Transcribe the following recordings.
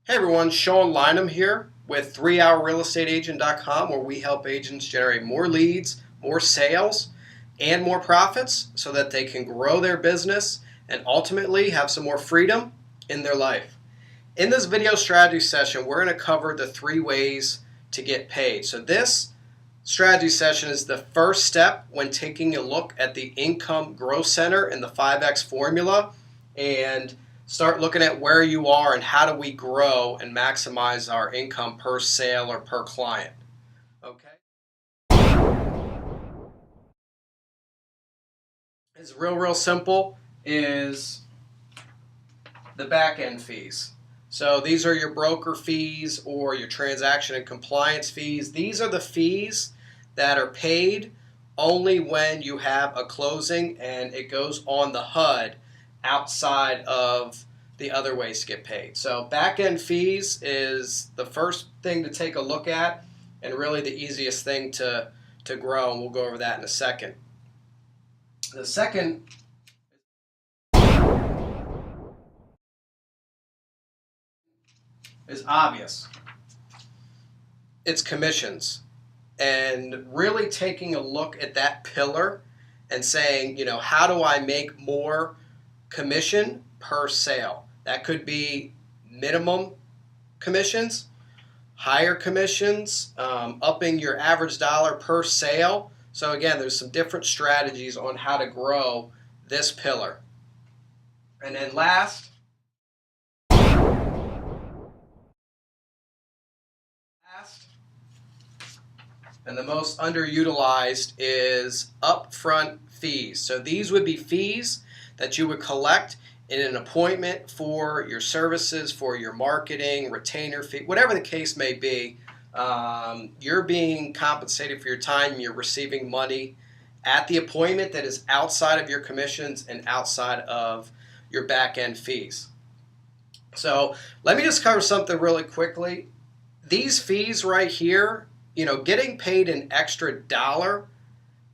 Hey everyone, Sean Lynham here with 3hourrealestateagent.com, where we help agents generate more leads, more sales, and more profits so that they can grow their business and ultimately have some more freedom in their life. In this video strategy session, we're going to cover the 3 ways to get paid. So this strategy session is the first step when taking a look at the income growth center and the 5X formula, and start looking at where you are and how do we grow and maximize our income per sale or per client. Okay? It's real simple is the back end fees. So these are your broker fees or your transaction and compliance fees. These are the fees that are paid only when you have a closing and it goes on the HUD outside of the other ways to get paid. So back end fees is the first thing to take a look at and really the easiest thing to grow, and we'll go over that in a second. The second is obvious. It's commissions. And really taking a look at that pillar and saying, how do I make more commission per sale? That could be minimum commissions, higher commissions, upping your average dollar per sale. So again, there's some different strategies on how to grow this pillar. And then last, and the most underutilized is upfront fees. So these would be fees that you would collect in an appointment for your services, for your marketing, retainer fee, whatever the case may be. You're being compensated for your time. You're receiving money at the appointment that is outside of your commissions and outside of your back end fees. So let me just cover something really quickly. These fees right here, getting paid an extra dollar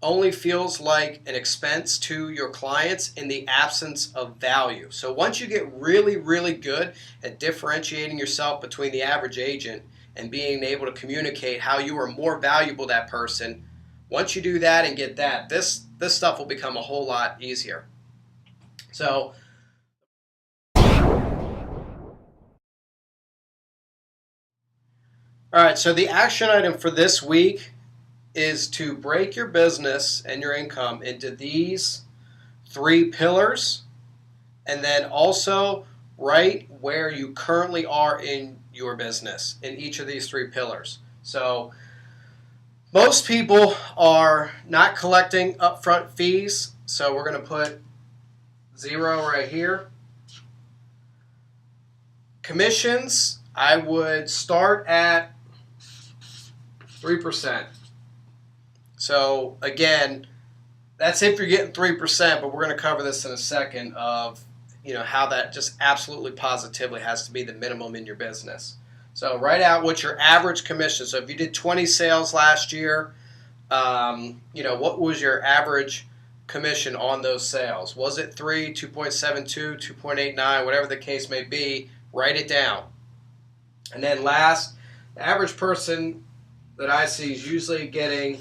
only feels like an expense to your clients in the absence of value. So once you get really good at differentiating yourself between the average agent and being able to communicate how you are more valuable to that person, once you do that and get that, this stuff will become a whole lot easier. So all right, so the action item for this week is to break your business and your income into these 3 pillars, and then also write where you currently are in your business in each of these 3 pillars. So most people are not collecting upfront fees, so we're going to put 0 right here. Commissions, I would start at 3%. So again, that's if you're getting 3%, but we're going to cover this in a second of how that just absolutely positively has to be the minimum in your business. So write out what your average commission. So if you did 20 sales last year, what was your average commission on those sales? Was it 3, 2.72, 2.89, whatever the case may be? Write it down. And then last, the average person that I see is usually getting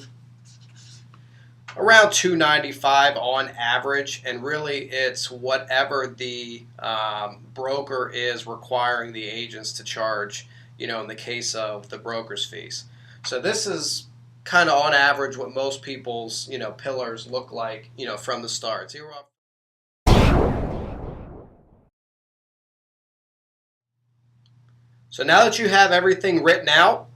around $295 on average, and really it's whatever the broker is requiring the agents to charge, in the case of the broker's fees. So this is kind of on average what most people's, pillars look like, from the start. So now that you have everything written out,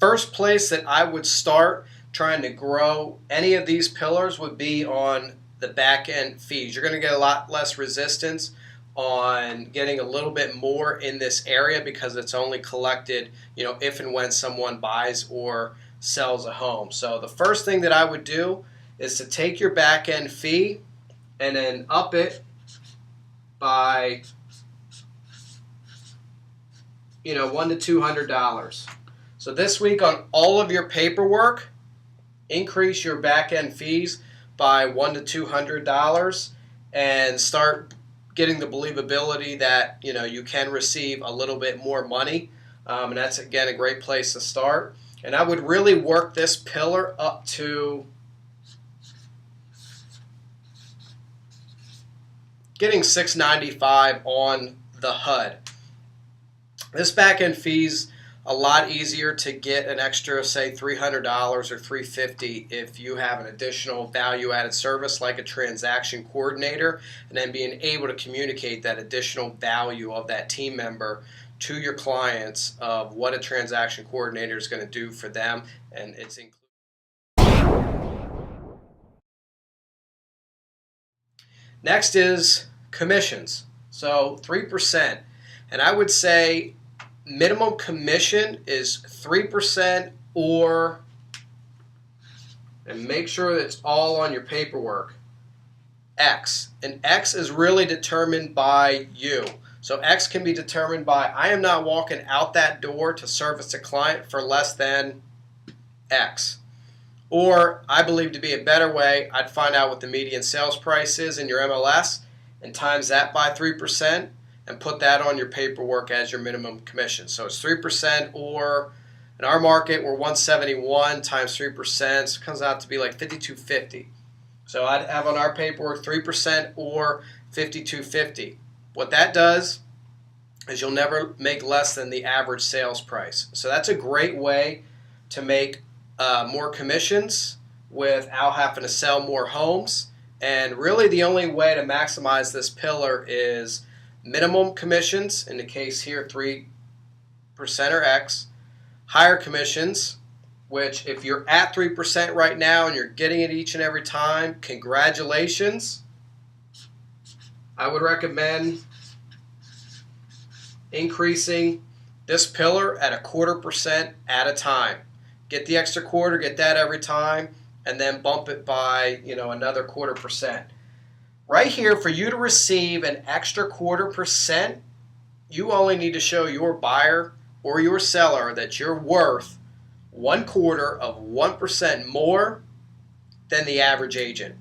first place that I would start trying to grow any of these pillars would be on the back end fees. You're going to get a lot less resistance on getting a little bit more in this area because it's only collected, if and when someone buys or sells a home. So the first thing that I would do is to take your back end fee and then up it by $100 to $200. So this week on all of your paperwork, increase your back end fees by $100 to $200 and start getting the believability that you can receive a little bit more money, and that's again a great place to start. And I would really work this pillar up to getting $695 on the HUD. This back end fee's a lot easier to get an extra, say, $300 or $350 if you have an additional value-added service like a transaction coordinator, and then being able to communicate that additional value of that team member to your clients of what a transaction coordinator is going to do for them, and it's included. Next is commissions. So 3%, and I would say minimum commission is 3% or, and make sure that it's all on your paperwork, X. And X is really determined by you. So X can be determined by, I am not walking out that door to service a client for less than X. Or I believe to be a better way, I'd find out what the median sales price is in your MLS and times that by 3%. And put that on your paperwork as your minimum commission. So it's 3%, or in our market, we're 171 times 3%, so it comes out to be like $52.50. So I'd have on our paperwork 3% or $52.50. What that does is you'll never make less than the average sales price. So that's a great way to make more commissions without having to sell more homes. And really the only way to maximize this pillar is minimum commissions, in the case here 3% or X, higher commissions, which if you're at 3% right now and you're getting it each and every time, congratulations. I would recommend increasing this pillar at 0.25% at a time. Get the extra quarter, get that every time, and then bump it by another 0.25%. Right here, for you to receive an extra 0.25%, you only need to show your buyer or your seller that you're worth 0.25% more than the average agent.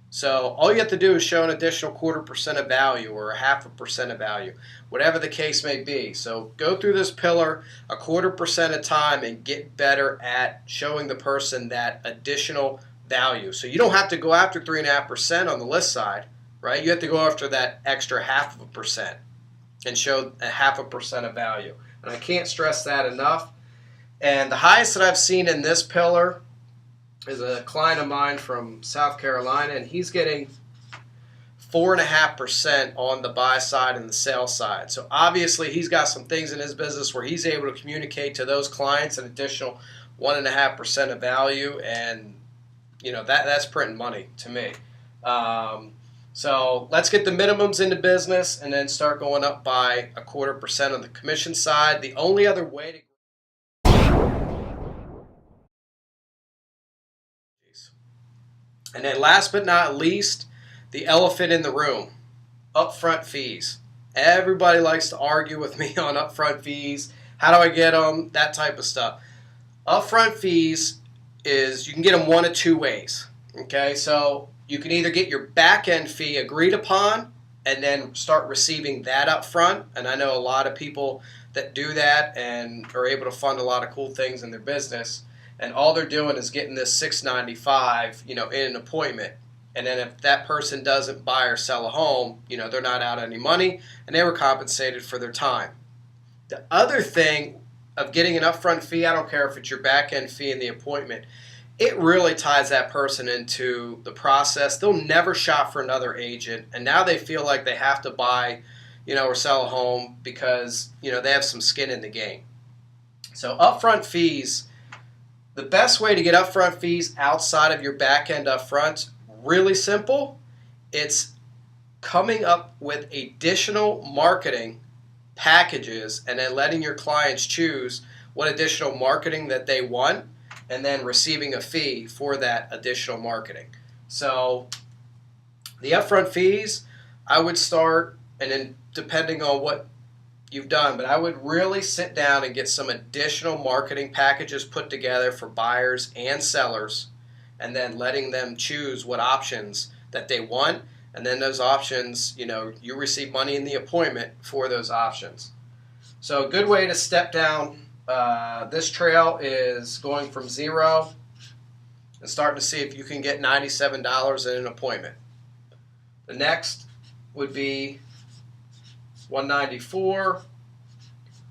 So all you have to do is show an additional 0.25% of value or 0.5% of value, whatever the case may be. So go through this pillar 0.25% at a time and get better at showing the person that additional value. So you don't have to go after 3.5% on the list side. Right? You have to go after that extra 0.5% and show a 0.5% of value. And I can't stress that enough. And the highest that I've seen in this pillar is a client of mine from South Carolina, and he's getting 4.5% on the buy side and the sell side. So obviously he's got some things in his business where he's able to communicate to those clients an additional 1.5% of value, and that's printing money to me. So let's get the minimums into business and then start going up by 0.25% on the commission side. The only other way to... And then last but not least, the elephant in the room, upfront fees. Everybody likes to argue with me on upfront fees. How do I get them? That type of stuff. Upfront fees is, you can get them one of two ways. Okay, so you can either get your back-end fee agreed upon and then start receiving that up front. And I know a lot of people that do that and are able to fund a lot of cool things in their business. And all they're doing is getting this $695, in an appointment. And then if that person doesn't buy or sell a home, they're not out any money and they were compensated for their time. The other thing of getting an upfront fee, I don't care if it's your back-end fee in the appointment, it really ties that person into the process. They'll never shop for another agent, and now they feel like they have to buy, or sell a home because, they have some skin in the game. So upfront fees, the best way to get upfront fees outside of your back end upfront, really simple. It's coming up with additional marketing packages and then letting your clients choose what additional marketing that they want, and then receiving a fee for that additional marketing. So the upfront fees, I would start, and then depending on what you've done, but I would really sit down and get some additional marketing packages put together for buyers and sellers, and then letting them choose what options that they want, and then those options, you receive money in the appointment for those options. So a good way to step down this trail is going from 0 and starting to see if you can get $97 in an appointment. The next would be 194.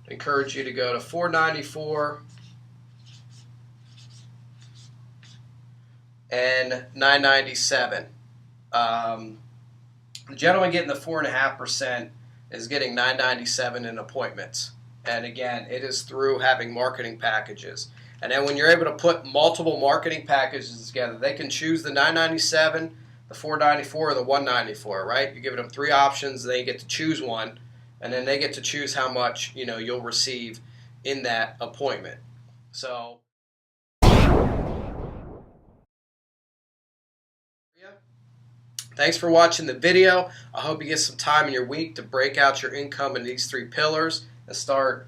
Encourage you to go to 494 and 997. The gentleman getting the 4.5% is getting 997 in appointments. And again, it is through having marketing packages. And then when you're able to put multiple marketing packages together, they can choose the 997, the 494, or the 194, right? You're giving them 3 options. They get to choose one, and then they get to choose how much you'll receive in that appointment. So thanks for watching the video. I hope you get some time in your week to break out your income in these 3 pillars and start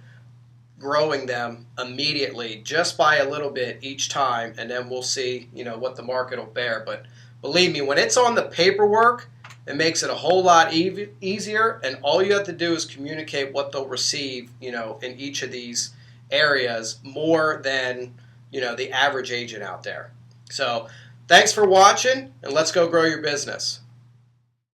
growing them immediately, just by a little bit each time, and then we'll see what the market will bear. But believe me, when it's on the paperwork, it makes it a whole lot easier, and all you have to do is communicate what they'll receive in each of these areas more than the average agent out there. So thanks for watching, and let's go grow your business.